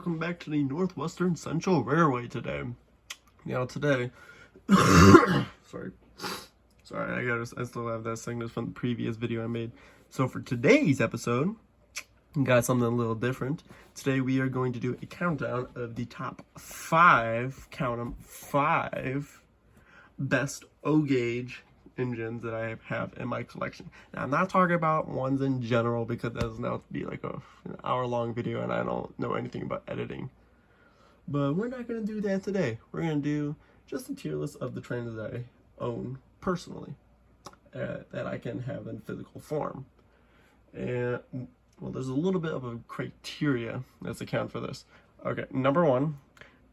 welcome back to the Northwestern Central Railway today. Now today, sorry, I still have that sickness from the previous video I made. So for today's episode, we got something a little different. Today we are going to do a countdown of the top 5, count them, 5 best O-gauge engines that I have in my collection. Now I'm not talking about ones in general because that's now to be like an hour-long video and I don't know anything about editing. But we're not going to do that today. We're going to do just a tier list of the trains that I own personally, that I can have in physical form. And well, there's a little bit of a criteria that's account for this. Okay, number 1,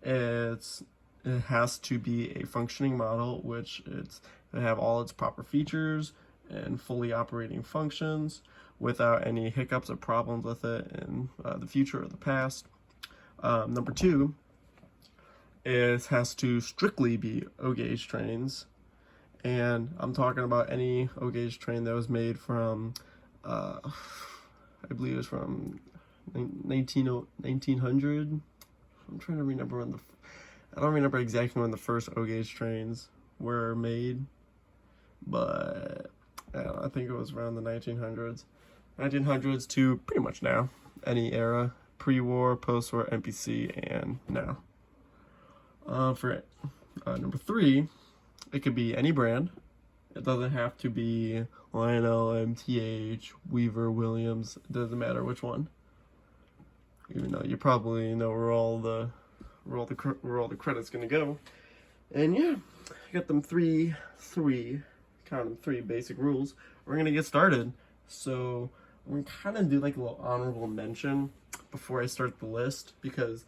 it has to be a functioning model, which it have all its proper features and fully operating functions without any hiccups or problems with it in the future or the past. Number 2, it has to strictly be O-gauge trains, and I'm talking about any O-gauge train that was made from I believe it was from 1900. I'm trying to remember when I don't remember exactly when the first O-gauge trains were made, but I think it was around the 1900s to pretty much now, any era, pre-war, post-war, NPC, and now. For number 3, it could be any brand. It doesn't have to be Lionel, MTH, Weaver, Williams. It doesn't matter which one. Even though you probably know where all the credit's gonna go. And yeah, I got them three basic rules. We're gonna get started. So I'm gonna kind of do like a little honorable mention before I start the list, because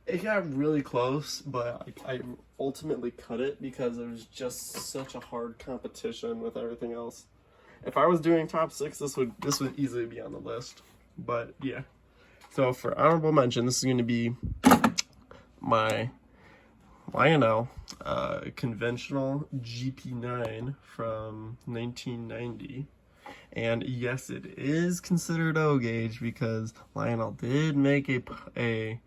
it got really close, but I ultimately cut it because it was just such a hard competition with everything else. If I was doing top 6, this would easily be on the list. But yeah. So for honorable mention, this is going to be my Lionel conventional GP9 from 1990. And yes, it is considered O-gauge because Lionel did make a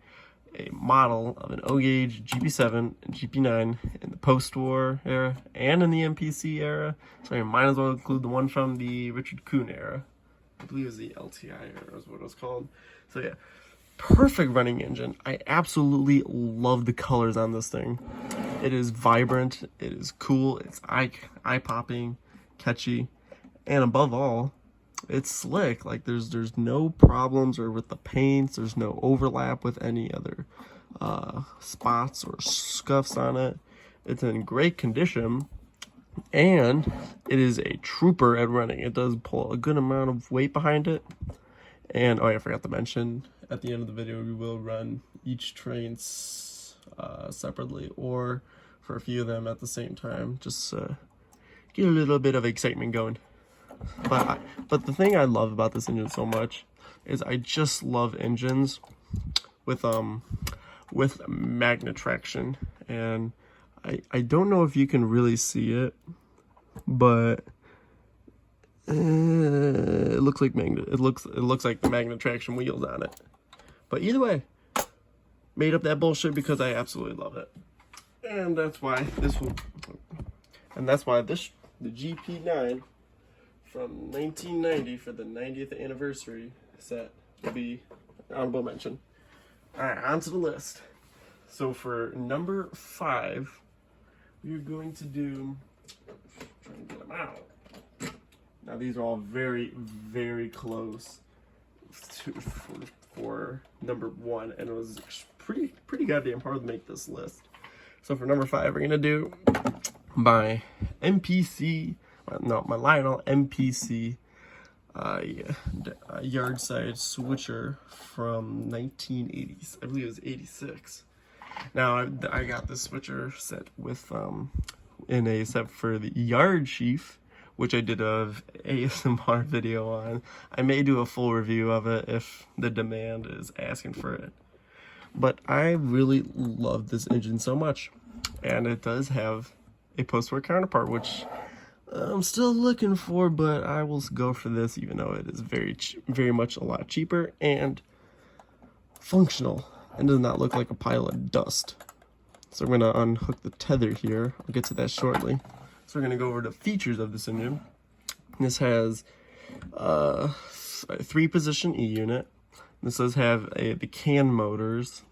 model of an O-gauge GP7 and GP9 in the post-war era and in the MPC era. So I might as well include the one from the Richard Kuhn era. I believe it was the LTI era is what it was called. So yeah, perfect running engine. I absolutely love the colors on this thing. It is vibrant, it is cool, it's eye-popping, catchy, and above all, it's slick. Like there's no problems or with the paints. There's no overlap with any other spots or scuffs on it. It's in great condition, and it is a trooper at running. It does pull a good amount of weight behind it. And oh yeah, I forgot to mention, at the end of the video we will run each train separately or for a few of them at the same time, just get a little bit of excitement going. But the thing I love about this engine so much is I just love engines with magnet traction, and I don't know if you can really see it, but it looks like it looks like the magnet traction wheels on it. But either way, made up that bullshit because I absolutely love it, and that's why the GP9 from 1990 for the 90th anniversary set will be honorable mention. Alright, on to the list. So for number 5, we're going to do, trying to get them out. Now these are all very, very close for number 1, and it was pretty goddamn hard to make this list. So for number 5, we're gonna do my Lionel MPC yard side switcher from 1980s. I believe it was 86. Now I got this switcher set with in a set for the yard sheaf, which I did a ASMR video on. I may do a full review of it if the demand is asking for it. But I really love this engine so much, and it does have a post-war counterpart, which I'm still looking for, but I will go for this, even though it is very much a lot cheaper and functional. and does not look like a pile of dust. So I'm going to unhook the tether here. I'll get to that shortly. So we're going to go over the features of this engine. This has a 3-position E unit. This does have the CAN motors.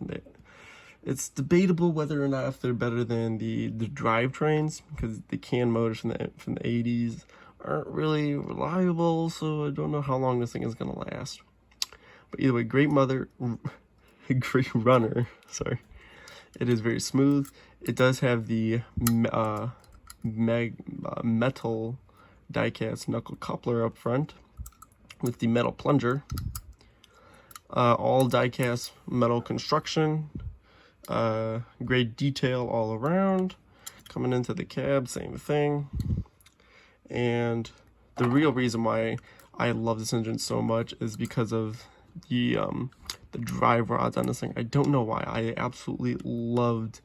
It's debatable whether or not if they're better than the drivetrains, because the CAN motors from the 80s aren't really reliable, so I don't know how long this thing is going to last. But either way, great great runner, sorry. It is very smooth. It does have the metal die-cast knuckle coupler up front with the metal plunger. All die-cast metal construction. Great detail all around. Coming into the cab, same thing. And the real reason why I love this engine so much is because of the drive rods on this thing. I don't know why. I absolutely loved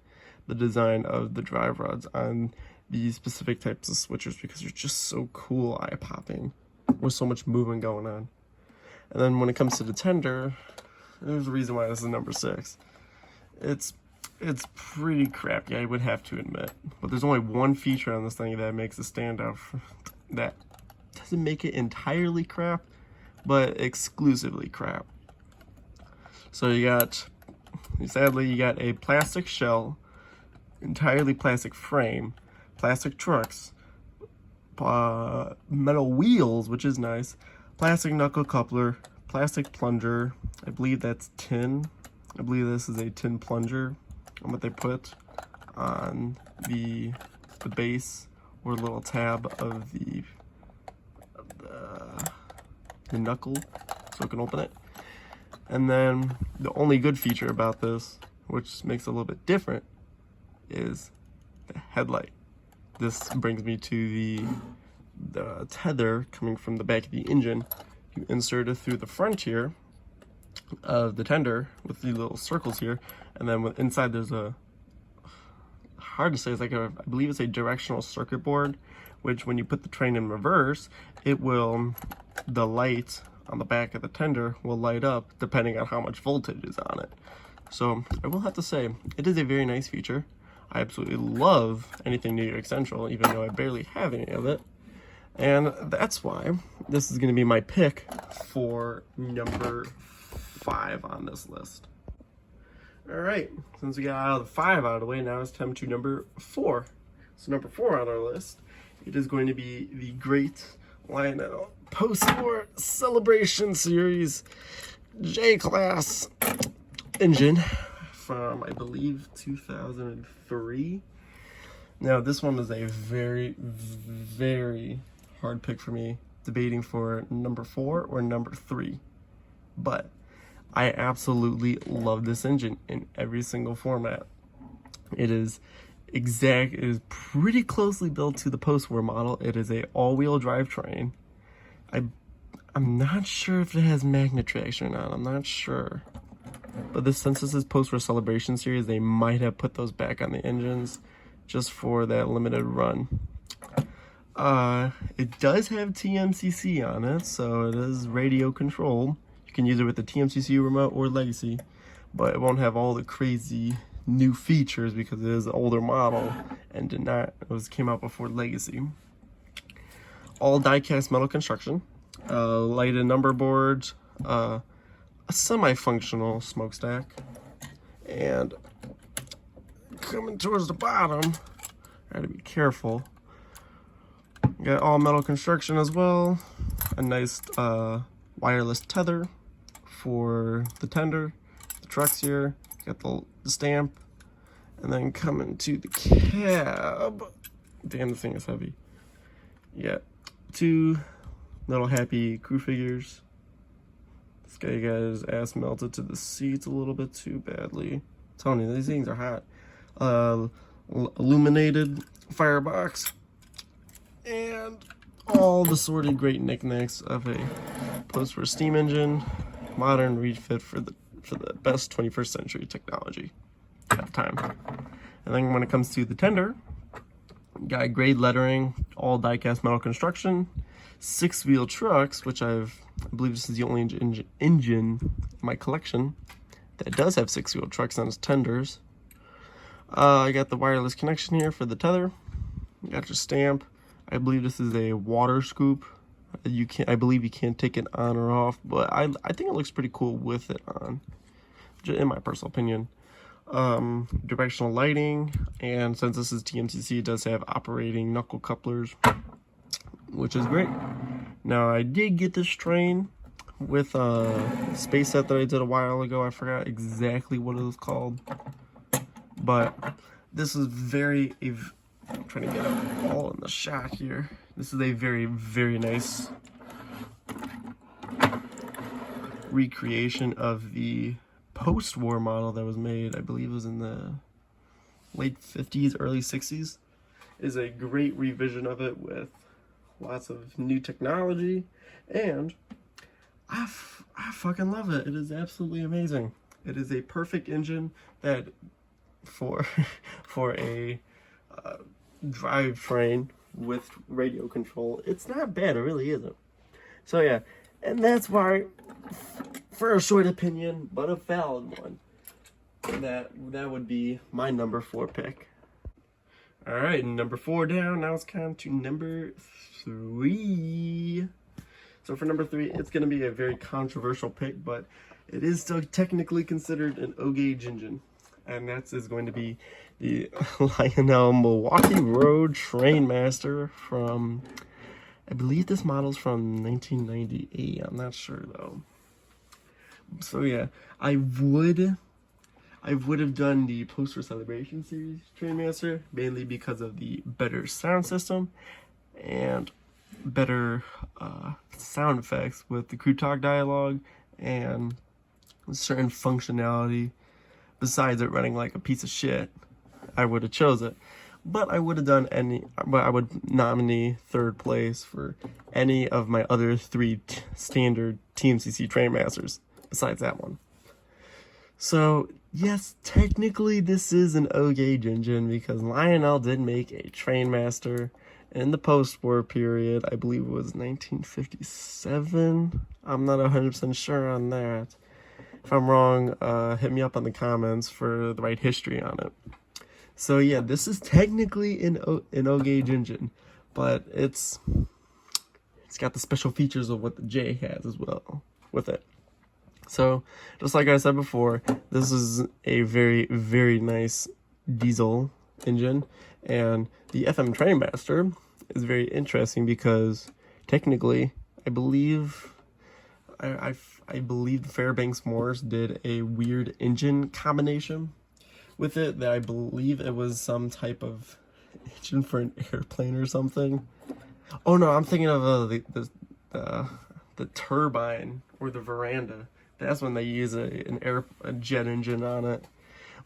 the design of the drive rods on these specific types of switchers because they're just so cool, eye-popping, with so much movement going on. And then when it comes to the tender, there's a reason why this is number 6. It's pretty crappy, I would have to admit. But there's only one feature on this thing that makes it stand out. That doesn't make it entirely crap, but exclusively crap. So sadly, you got a plastic shell, entirely plastic frame, plastic trucks, metal wheels, which is nice, plastic knuckle coupler, plastic plunger. I believe that's tin. I believe this is a tin plunger, and what they put on the base or little tab of the knuckle so it can open it. And then the only good feature about this, which makes it a little bit different, is the headlight. This brings me to the tether coming from the back of the engine. You insert it through the front here of the tender with the little circles here, and then inside there's hard to say, it's like I believe it's a directional circuit board, which when you put the train in reverse, the light on the back of the tender will light up depending on how much voltage is on it. So I will have to say, it is a very nice feature. I absolutely love anything New York Central, even though I barely have any of it. And that's why this is going to be my pick for number 5 on this list. Alright, since we got out of the 5 out of the way, now it's time to number 4. So number 4 on our list, it is going to be the great Lionel post-war celebration series J-Class engine from, I believe, 2003. Now this one is a very, very hard pick for me, debating for number 4 or number 3, but I absolutely love this engine in every single format. It is pretty closely built to the post-war model. It is a all-wheel drive train. I'm not sure if it has magnet traction or not. I'm not sure. But since this is post-war celebration series, they might have put those back on the engines just for that limited run. It does have TMCC on it, so it is radio controlled. You can use it with the TMCC remote or Legacy, but it won't have all the crazy new features because it is an older model and came out before Legacy. All die-cast metal construction, lighted number boards, a semi-functional smokestack, and coming towards the bottom, gotta be careful. Got all metal construction as well, a nice wireless tether for the tender, the trucks here, got the stamp, and then coming to the cab, damn, the thing is heavy. You got 2 little happy crew figures. This guy got his ass melted to the seats a little bit too badly. I'm telling you, these things are hot. Illuminated firebox, and all the sorted great knickknacks of a post-war steam engine, modern refit for the best 21st century technology at the time. And then when it comes to the tender, got grade lettering, all die-cast metal construction, 6-wheel trucks, which I believe this is the only engine in my collection that does have 6-wheel trucks on its tenders. I got the wireless connection here for the tether. Got your stamp. I believe this is a water scoop. I believe you can't take it on or off, but I think it looks pretty cool with it on, in my personal opinion. Directional lighting, and since this is TMCC, it does have operating knuckle couplers, which is great. Now, I did get this train with a space set that I did a while ago. I forgot exactly what it was called, but this is I'm trying to get it all in the shot here. This is a very, very nice recreation of the post-war model that was made, I believe it was in the late 50s, early 60s. It is a great revision of it with lots of new technology, and I fucking love it. It is absolutely amazing. It is a perfect engine that for a drivetrain with radio control. It's not bad, it really isn't. So yeah, and that's why, for a short opinion, but a valid one, that would be my number 4 pick. Alright, number 4 down, now it's time to number 3. So for number 3, it's going to be a very controversial pick, but it is still technically considered an O-gauge engine. And that is going to be the Lionel Milwaukee Road Trainmaster from, I believe this model's from 1998. I'm not sure though. So yeah, I would have done the Poster Celebration Series Trainmaster, mainly because of the better sound system and better sound effects with the Crew Talk dialogue and certain functionality. Besides it running like a piece of shit, I would have chose it. But I would have done but I would nominate 3rd place for any of my other 3 standard TMCC Trainmasters besides that one. So yes, technically this is an O-gauge engine because Lionel did make a Trainmaster in the post-war period. I believe it was 1957. I'm not 100% sure on that. If I'm wrong, hit me up in the comments for the right history on it. So yeah, this is technically an O-gauge engine, but it's got the special features of what the J has as well with it. So just like I said before, this is a very, very nice diesel engine, and the FM Trainmaster is very interesting because technically, I believe the Fairbanks Moors did a weird engine combination with it that I believe it was some type of engine for an airplane or something. Oh no, I'm thinking of the turbine or the veranda. That's when they use a jet engine on it.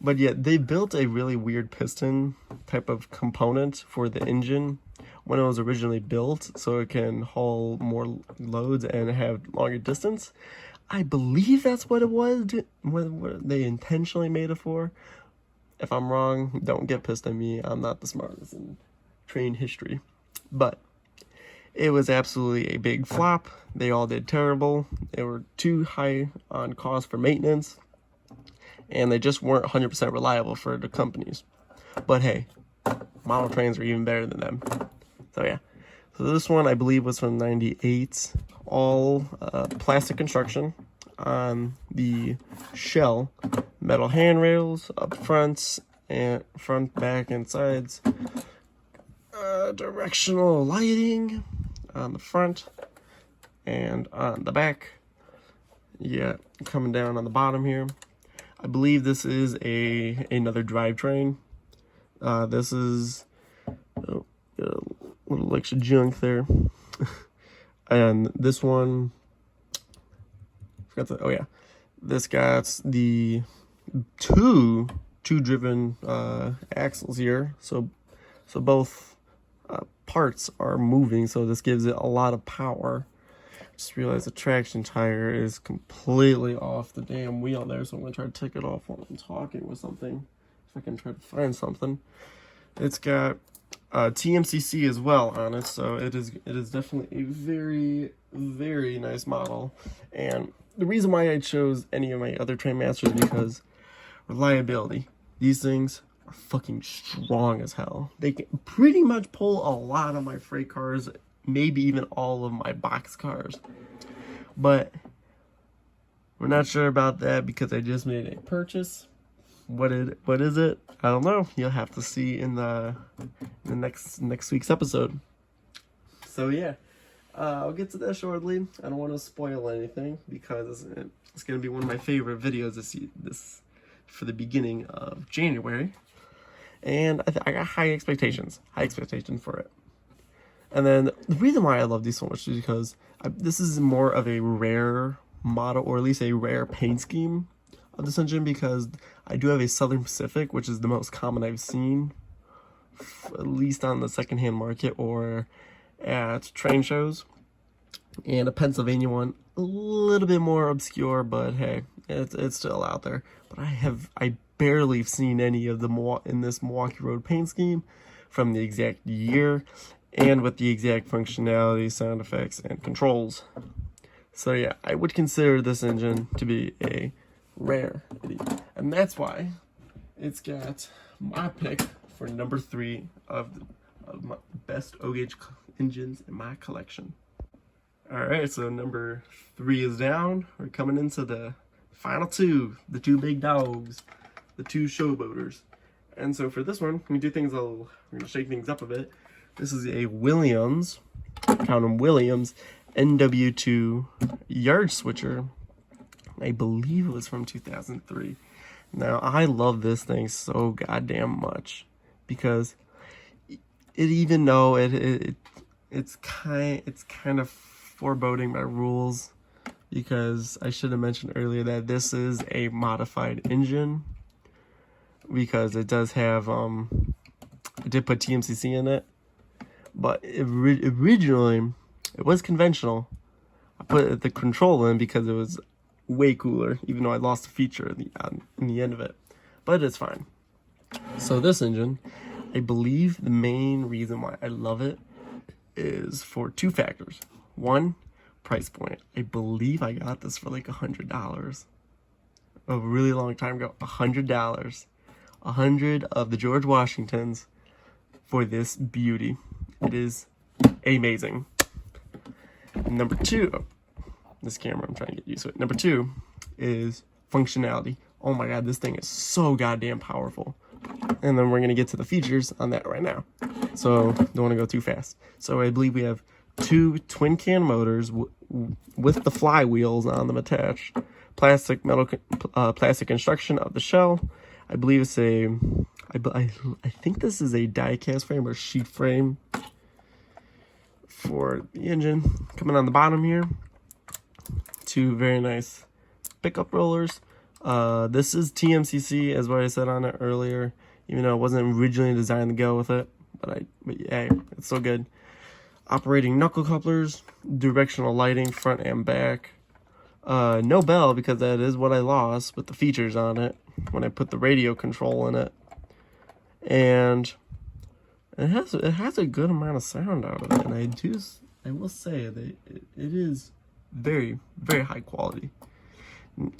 But yeah, they built a really weird piston type of component for the engine when it was originally built, so it can haul more loads and have longer distance. I believe that's what it was, what they intentionally made it for. If I'm wrong, don't get pissed at me. I'm not the smartest in train history. But it was absolutely a big flop. They all did terrible. They were too high on cost for maintenance, and they just weren't 100% reliable for the companies. But hey, model trains are even better than them. So yeah. So this one, I believe, was from 98. All plastic construction on the shell, metal handrails up front, and front, back, and sides. Directional lighting on the front and on the back. Yeah, coming down on the bottom here. I believe this is another drivetrain. This is a little extra junk there. And this one, oh yeah, this got the two driven axles here. So both parts are moving, so this gives it a lot of power. Just realized the traction tire is completely off the damn wheel there, so I'm gonna try to take it off while I'm talking with something, if I can try to find something. It's got TMCC as well on it, so it is definitely a very, very nice model. And the reason why I chose any of my other Trainmasters is because reliability. These things are fucking strong as hell. They can pretty much pull a lot of my freight cars, maybe even all of my box cars. But we're not sure about that because I just made a purchase. What is it? I don't know. You'll have to see in the next week's episode. So yeah, I'll get to that shortly. I don't want to spoil anything because it's going to be one of my favorite videos this for the beginning of January, and I got high expectations for it. And then the reason why I love these so much is because this is more of a rare model, or at least a rare paint scheme of this engine, because I do have a Southern Pacific, which is the most common I've seen, at least on the secondhand market or at train shows, and a Pennsylvania one, a little bit more obscure, but hey, it's still out there. But I barely seen any of the in this Milwaukee Road paint scheme from the exact year and with the exact functionality, sound effects, and controls. So yeah, I would consider this engine to be a rarity, and that's why it's got my pick for number 3 of my best O-Gauge engines in my collection. Alright, so number 3 is down. We're coming into the final 2, the 2 big dogs, the 2 showboaters. And so for this one, we're gonna shake things up a bit. This is a Williams, count them Williams, NW2 yard switcher. I believe it was from 2003. Now, I love this thing so goddamn much because even though it's kind of foreboding my rules, because I should have mentioned earlier that this is a modified engine, because it does have I did put TMCC in it, but originally it was conventional. I put the control in because it was way cooler, even though I lost a feature in the end of it, but it's fine. So this engine, I believe the main reason why I love it is for 2 factors. 1, price point. I believe I got this for like $100 a really long time ago. $100, 100 of the George Washingtons for this beauty. It is amazing. Number 2, this camera, I'm trying to get used to it. Number 2 is functionality. Oh my god, this thing is so goddamn powerful. And then we're going to get to the features on that right now. So, don't want to go too fast. So, I believe we have 2 twin can motors with the flywheels on them attached. Plastic construction of the shell. I believe it's I think this is a die-cast frame or sheet frame for the engine. Coming on the bottom here, 2 very nice pickup rollers. This is TMCC, as what I said on it earlier, even though it wasn't originally designed to go with it, but yeah, it's so good. Operating knuckle couplers, directional lighting front and back. No bell, because that is what I lost with the features on it when I put the radio control in it. And it has a good amount of sound out of it, and I will say that it is very, very high quality.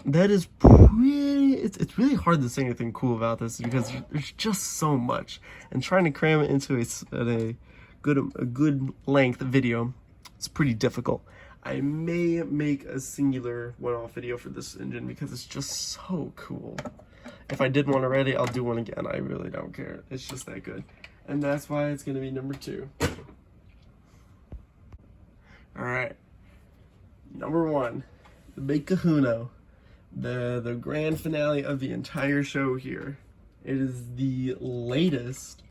That is pretty, it's really hard to say anything cool about this because there's just so much, and trying to cram it into a good length video, it's pretty difficult. I may make a singular one-off video for this engine because it's just so cool. If I did one already, I'll do one again. I really don't care. It's just that good. And that's why it's going to be number 2. Alright. Number 1. The big kahuna. The grand finale of the entire show here. It is the latest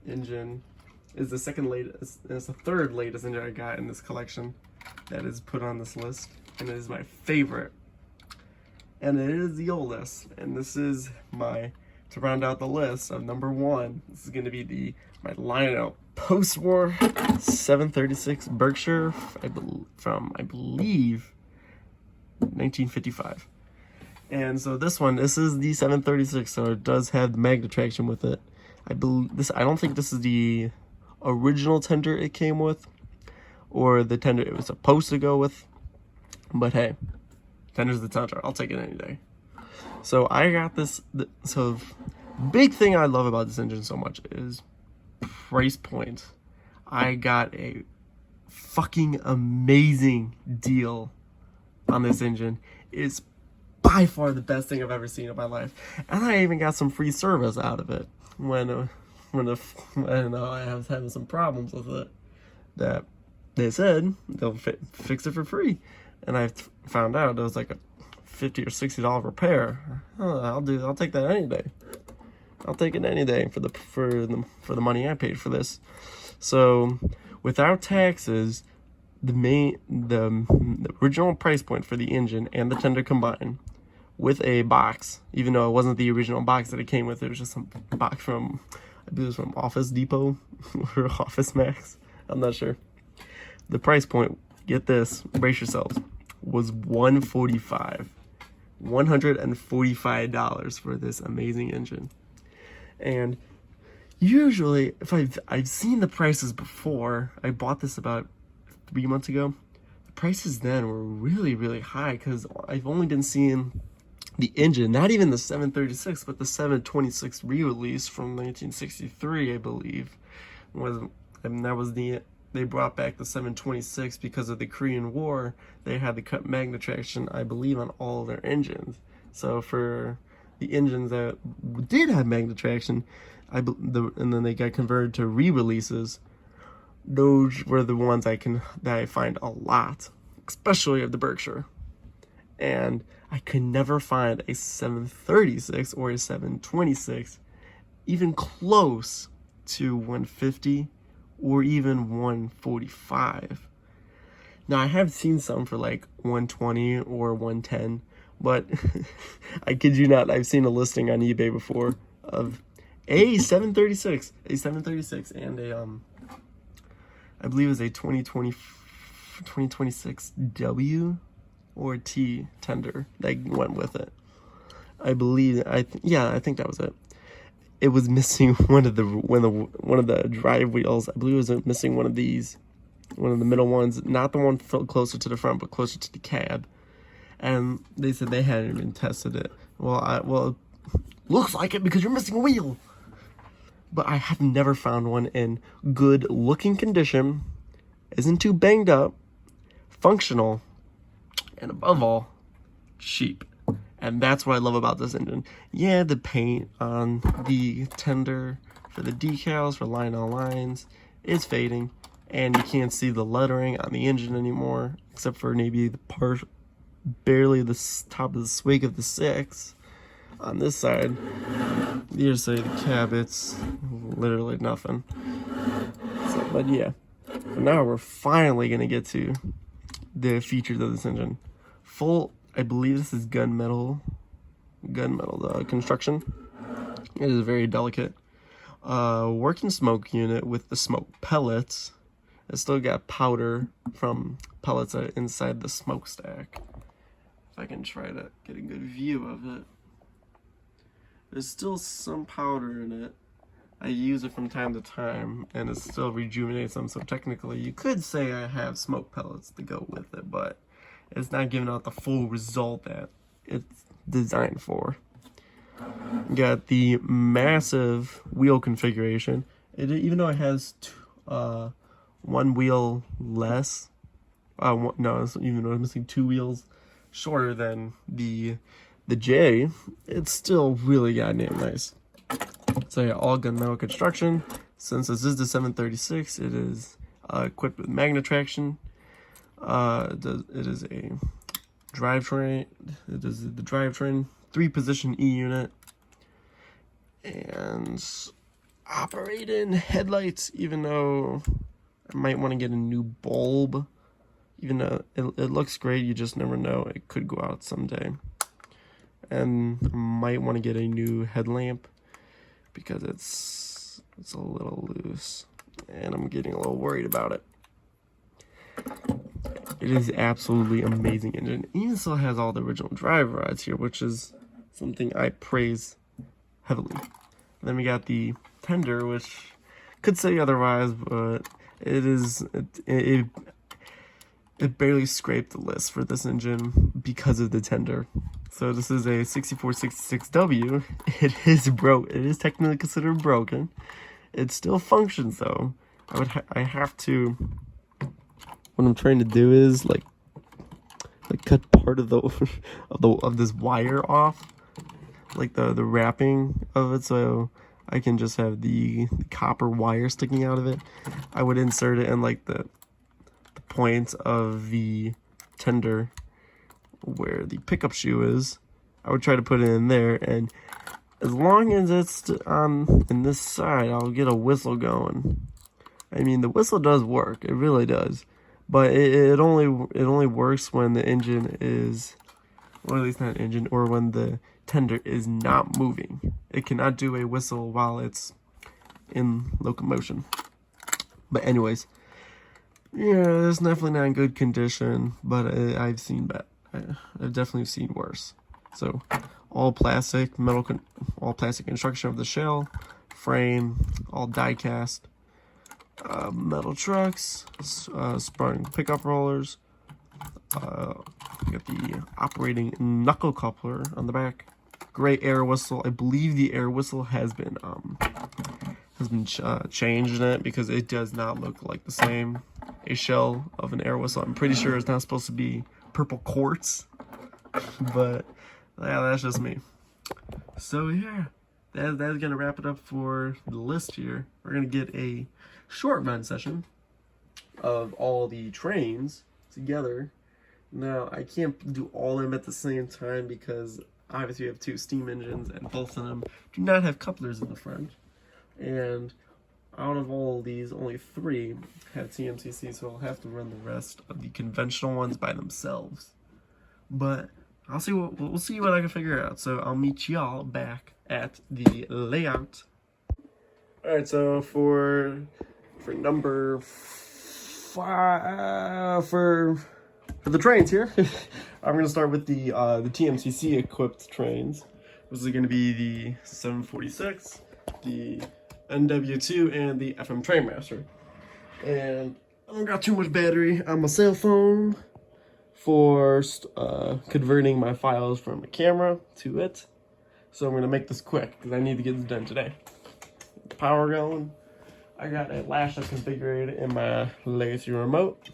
engine. It's the second latest. It's the third latest engine I got in this collection that is put on this list. And it is my favorite. And it is the oldest. And this is to round out the list of number 1, this is going to be my Lionel post-war 736 Berkshire from, I believe, 1955. And so this is the 736, so it does have the magnet traction with it. I don't think this is the original tender it came with, or the tender it was supposed to go with, but hey, Tender's the tender. I'll take it any day. So I got this. So big thing I love about this engine so much is price point. I got a fucking amazing deal on this engine. It's by far the best thing I've ever seen in my life, and I even got some free service out of it when I was having some problems with it. That they said they'll fix it for free, and I found out it was like a $50 or $60 repair. I'll take that any day. I'll take it any day for the money I paid for this. So without taxes, the original price point for the engine and the tender combined, with a box, even though it wasn't the original box that it came with, it was just some box from, I believe it was from Office Depot or Office Max. I'm not sure. The price point, get this, brace yourselves, was $145 for this amazing engine. And usually, if I've seen the prices before, I bought this about 3 months ago. The prices then were really, really high because I've only been seeing the engine, not even the 736, but the 726 re-release from 1963, I believe, they brought back the 726 because of the Korean War. They had to cut magnet traction, I believe, on all their engines. So for the engines that did have magnet traction, and then they got converted to re-releases, those were the ones that I find a lot, especially of the Berkshire. And I could never find a 736 or a 726 even close to 150 or even 145. Now, I have seen some for like 120 or 110, but I kid you not, I've seen a listing on eBay before of a 736, and I believe it was a 2026 W or T tender that went with it. I think that was it. It was missing one of the drive wheels. I believe it was missing one of the middle ones, not the one closer to the front, but closer to the cab. And they said they hadn't even tested it. Well, looks like it because you're missing a wheel. But I have never found one in good looking condition, isn't too banged up, functional, and above all, cheap. And that's what I love about this engine. Yeah, the paint on the tender for the decals, for line on lines, is fading. And you can't see the lettering on the engine anymore, except for maybe barely the top of the swig of the 6. On this side, you just say the cab, it's literally nothing. So, but yeah, but now we're finally going to get to the features of this engine. I believe this is gunmetal construction. It is very delicate. Working smoke unit with the smoke pellets. It's still got powder from pellets inside the smokestack. If I can try to get a good view of it. There's still some powder in it. I use it from time to time, and it still rejuvenates them. So technically, you could say I have smoke pellets to go with it, but it's not giving out the full result that it's designed for. Got the massive wheel configuration. Even though it has one wheel less, even though it's missing 2 wheels shorter than the J, it's still really goddamn nice. So yeah, all gunmetal construction. Since this is the 736, it is equipped with magnet traction. It is a drivetrain. It is the drivetrain 3-position E unit, and operating headlights. Even though I might want to get a new bulb, even though it looks great, you just never know. It could go out someday. And I might want to get a new headlamp because it's a little loose, and I'm getting a little worried about it. It is absolutely amazing engine. It even still has all the original drive rods here, which is something I praise heavily. And then we got the tender, which could say otherwise, but it it barely scraped the list for this engine because of the tender. So this is a 6466W. It is broke. It is technically considered broken. It still functions though. I have to. What I'm trying to do is like cut part of the of this wire off, like the wrapping of it, so I can just have the copper wire sticking out of it. I would insert it in like the point of the tender where the pickup shoe is. I would try to put it in there, and as long as it's on in this side, I'll get a whistle going. I mean, the whistle does work, it really does, but it only works when the engine is, or at least not engine, or when the tender is not moving. It cannot do a whistle while it's in locomotion. But anyways, yeah, it's definitely not in good condition, but I've seen that. I've definitely seen worse. So, all plastic, all plastic construction of the shell, frame, all die cast, metal trucks, sprung pickup rollers. We got the operating knuckle coupler on the back. Great air whistle. I believe the air whistle has been changed in it because it does not look like the same a shell of an air whistle. I'm pretty sure it's not supposed to be purple quartz, but yeah, that's just me. So yeah, that's gonna wrap it up for the list here. We're gonna get a short run session of all the trains together. Now I can't do all of them at the same time because obviously we have two steam engines and both of them do not have couplers in the front. And out of all of these, only 3 have TMCC, so I'll have to run the rest of the conventional ones by themselves. But we'll see what I can figure out. So I'll meet y'all back at the layout. All right, so for number 5 for the trains here, I'm gonna start with the TMCC equipped trains. This is gonna be the 746, the NW2, and the FM Trainmaster. And I don't got too much battery on my cell phone for converting my files from the camera to it. So I'm gonna make this quick because I need to get this done today. The power going. I got a latch that's configured in my legacy remote.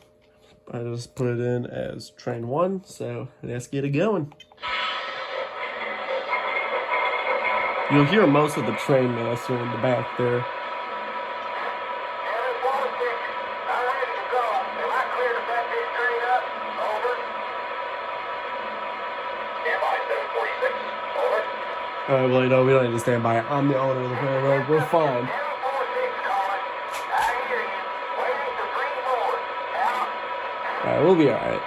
I just put it in as train 1, so let's get it going. You'll hear most of the train master in the back there. Alright, well, you know, we don't need to stand by. I'm the owner of the railroad. We're fine. Alright, we'll be alright.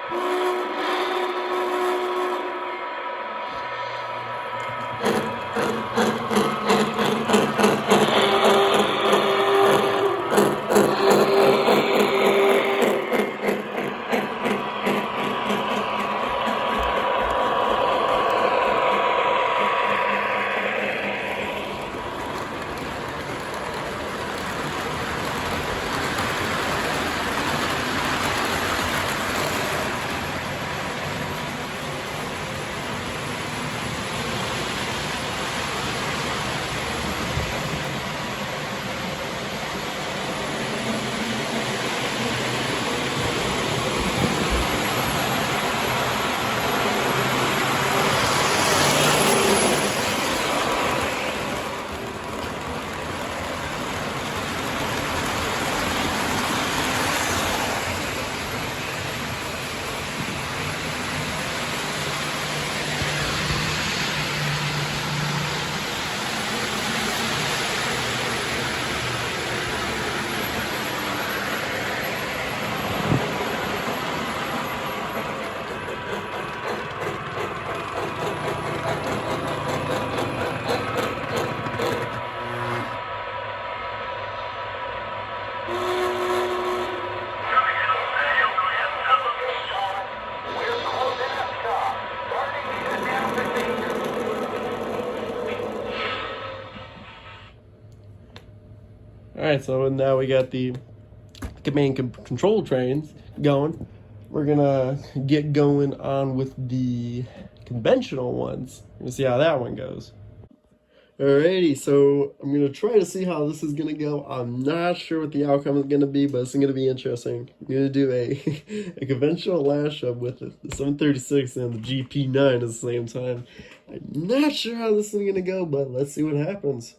Alright, so now we got the command control trains going. we're gonna get going on with the conventional ones. We're gonna see how that one goes. Alrighty, so I'm gonna try to see how this is gonna go. I'm not sure what the outcome is gonna be, but it's gonna be interesting. I'm gonna do a a conventional lash up with the 736 and the GP9 at the same time. I'm not sure how this is gonna go, but let's see what happens.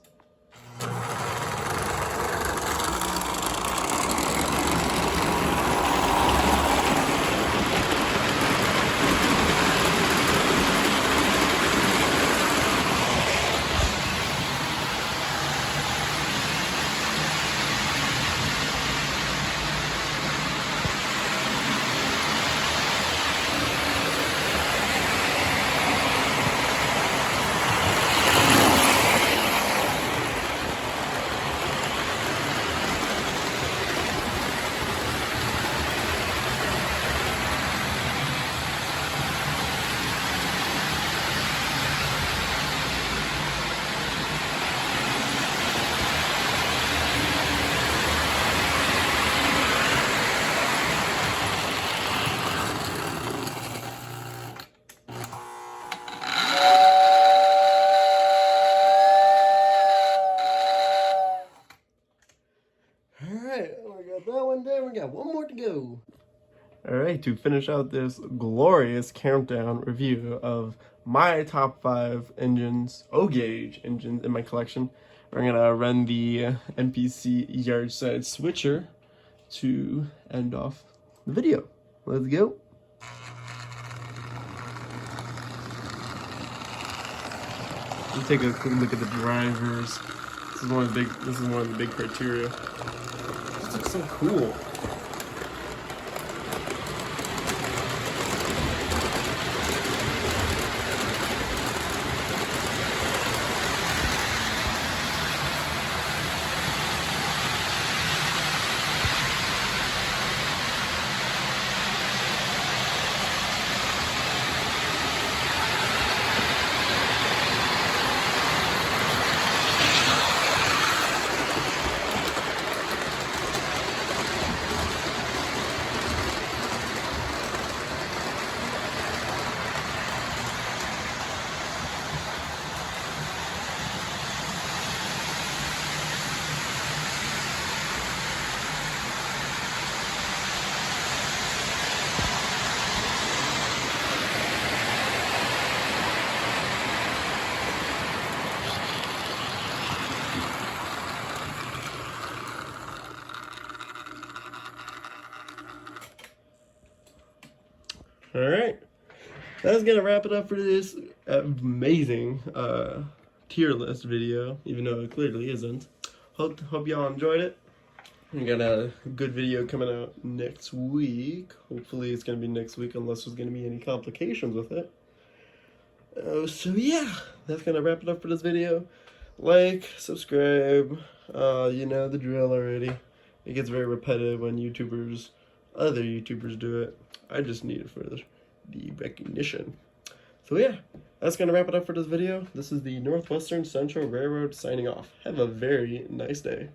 Alright, we got that one done. We got one more to go. Alright, to finish out this glorious countdown review of my top 5 engines, O-gauge engines in my collection, we're gonna run the MPC Yard-Side Switcher to end off the video. Let's go. Let's take a quick look at the drivers. This is one of the big criteria. This looks so cool. Alright, that's gonna wrap it up for this amazing tier list video, even though it clearly isn't. Hope y'all enjoyed it. We got a good video coming out next week. Hopefully it's gonna be next week unless there's gonna be any complications with it. So yeah, that's gonna wrap it up for this video. Like, subscribe, you know the drill already. It gets very repetitive when other YouTubers do it. I just need it for the recognition. So yeah, that's gonna wrap it up for this video. This is the Northwestern Central Railroad signing off. Have a very nice day.